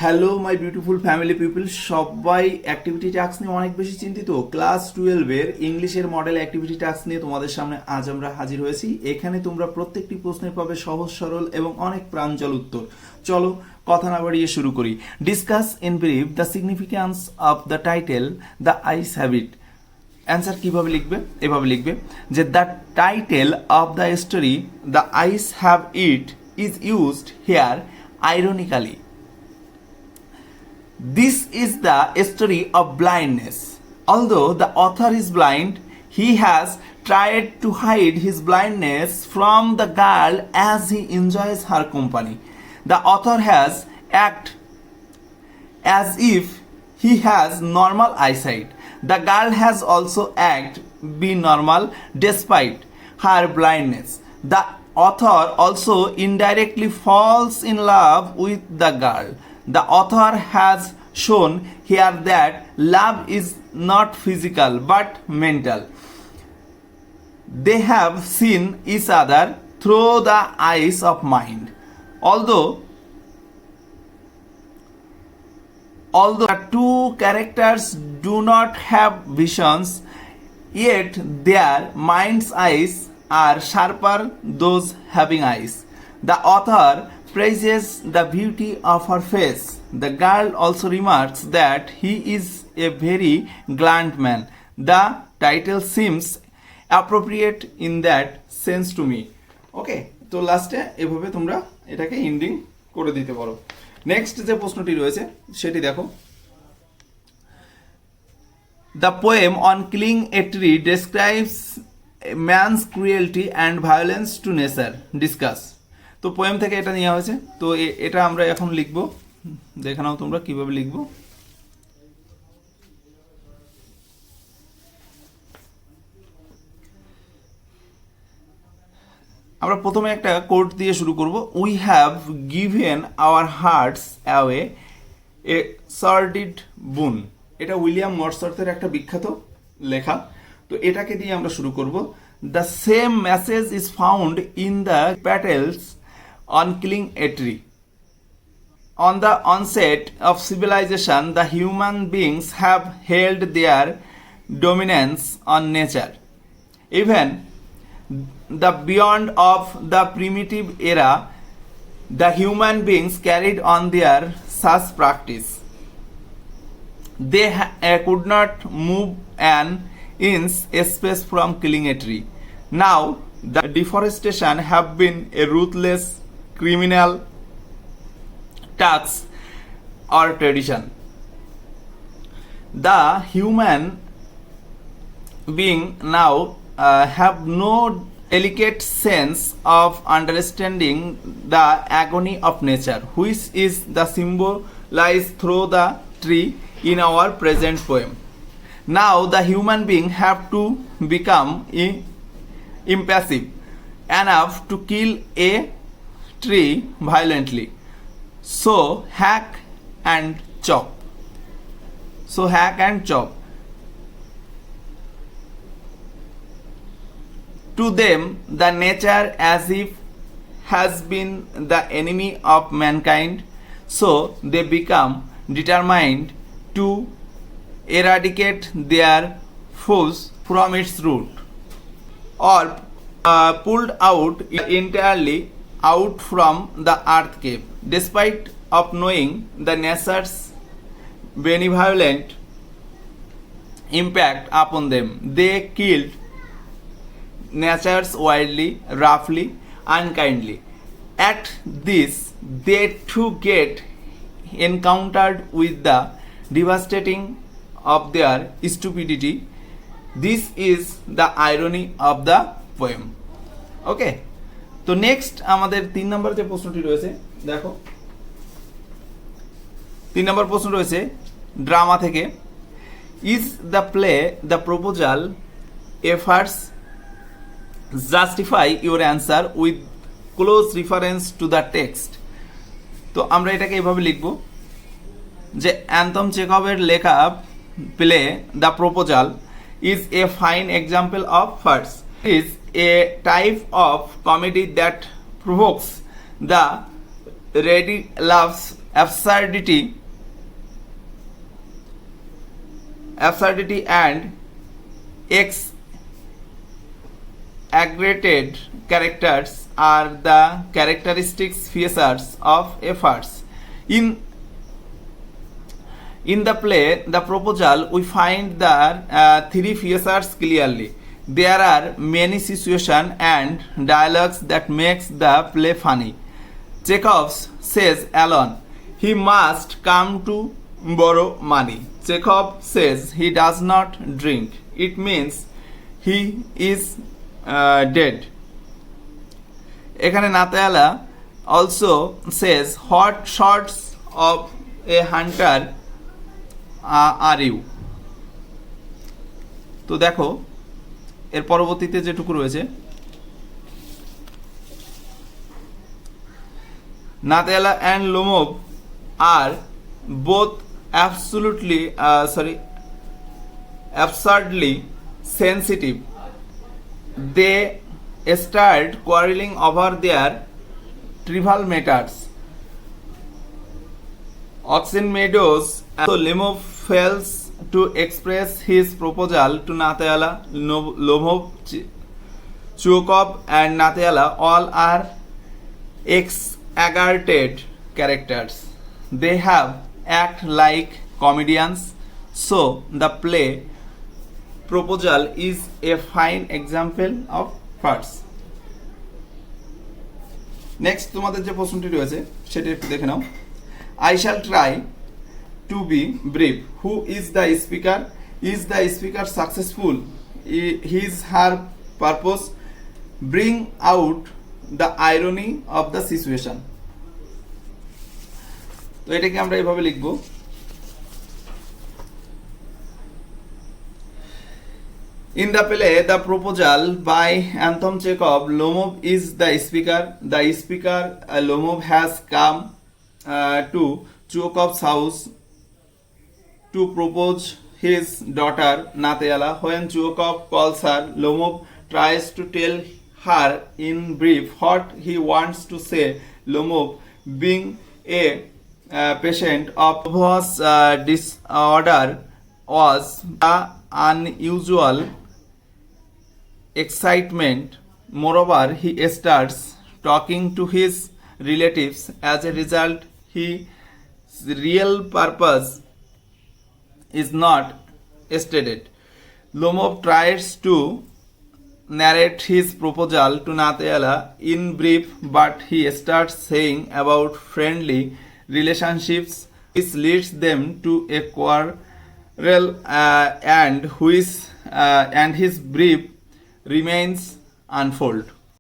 Hello my beautiful family people, সবাই activity task নিয়ে অনেক বেশি চিন্তিত। ক্লাস 12-এর ইংলিশের মডেল অ্যাক্টিভিটি টাস্ক নিয়ে তোমাদের সামনে আজ আমরা হাজির হয়েছি। এখানে তোমরা প্রত্যেকটি প্রশ্নের পাবে সহজ সরল এবং অনেক প্রাঞ্জল উত্তর। চলো কথা না বাড়িয়ে শুরু করি। Discuss in brief the significance of the title the eyes have it. Answer কিভাবে লিখবে? এভাবে লিখবে যে the title of the story the eyes have it is used here ironically. This is the story of blindness. Although the author is blind, he has tried to hide his blindness from the girl as he enjoys her company. The author has acted as if he has normal eyesight. The girl has also acted be normal despite her blindness. The author also indirectly falls in love with the girl. The author has shown here that love is not physical but mental. They have seen each other through the eyes of mind. Although the two characters do not have visions, yet their mind's eyes are sharper those having eyes. The author praises the beauty of her face. The girl also remarks that he is a very gallant man. The title seems appropriate in that sense to me. ওকে, তো লাস্টে এভাবে তোমরা এটাকে ending করে দিতে পারো। Next যে প্রশ্নটি রয়েছে সেটি দেখো। The poem on killing a tree describes man's cruelty and violence to nature. Discuss. তো পোয়েম থেকে এটা নেওয়া হয়েছে, তো এটা আমরা এখন লিখবো। দেখে নাও তোমরা কিভাবে লিখবো। আমরা প্রথমে একটা কোট দিয়ে শুরু করব। We have given hour hertz away A sordid বুন। এটা উইলিয়াম মর্সওয়ার্থের একটা বিখ্যাত লেখা। তো এটাকে দিয়ে আমরা শুরু করব। The same message is found in the petals on killing a tree. On the onset of civilization, the human beings have held their dominance on nature. Even the beyond of the primitive era, the human beings carried on their such practice. They could not move an inch space from killing a tree. Now, the deforestation have been a ruthless criminal tax or tradition. The human being now have no delicate sense of understanding the agony of nature, which is the symbolized through the tree in our present poem. Now the human being have to become impassive enough to kill a tree violently. So hack and chop. To them, the nature as if has been the enemy of mankind, so they become determined to eradicate their foes from its root, or pulled out entirely out from the earth cave. Despite of knowing the nature's benevolent impact upon them, they killed nature's wildly, roughly, unkindly. At this, they too get encountered with the devastating of their stupidity. This is the irony of the poem. Okay. তো next আমাদের 3 নম্বর যে প্রশ্নটি রয়েছে দেখো। 3 নম্বর প্রশ্ন রয়েছে drama থেকে। Is the play the proposal a farce justify your answer with close reference to the text. তো আমরা এটাকে এভাবে লিখব যে অ্যান্থম চেকভের লেখা play the proposal is a fine example of farce. Is a type of comedy that provokes the ready laughs absurdity and exaggerated characters are the characteristics features of efforts. In the play, The Proposal, we find the three features clearly. There are many situations and dialogues that makes the play funny. Chekhov says alone, he must come to borrow money. Chekhov says he does not drink. It means he is dead. এখানে নাতায়ালা also says, what sorts of a hunter are you? তো দেখো এর পরবর্তীতে যেটুকু রয়েছে, Natyala and Lomov are both absurdly sensitive. They start quarreling over their trivial matters. Oxen Meadows, so Lomov fails to express his proposal to Natyala. Lomov, Chekhov and Natyala all are exaggerated characters. They have act like comedians. So the play Proposal is a fine example of farce. Next তোমাদের যে প্রশ্নটি রয়েছে সেটা একটু দেখে নাও। I shall try to be brief. Who is the speaker? Is the speaker successful? His her purpose bring out the irony of the situation. তো এটাকে আমরা এইভাবে লিখব, in the play The Proposal by Anton Chekhov, Lomov is the speaker. The speaker Lomov has come to Chekhov's house to propose his daughter Natyala. When Chekhov calls her, Lomov tries to tell her in brief what he wants to say. Lomov, being a patient of Lomov's disorder, was the unusual excitement. Moreover, he starts talking to his relatives. As a result, his real purpose is not stated. Lomov tries to narrate his proposal to Natyala in brief, but he starts saying about friendly relationships which leads them to a quarrel, and his brief remains unfold.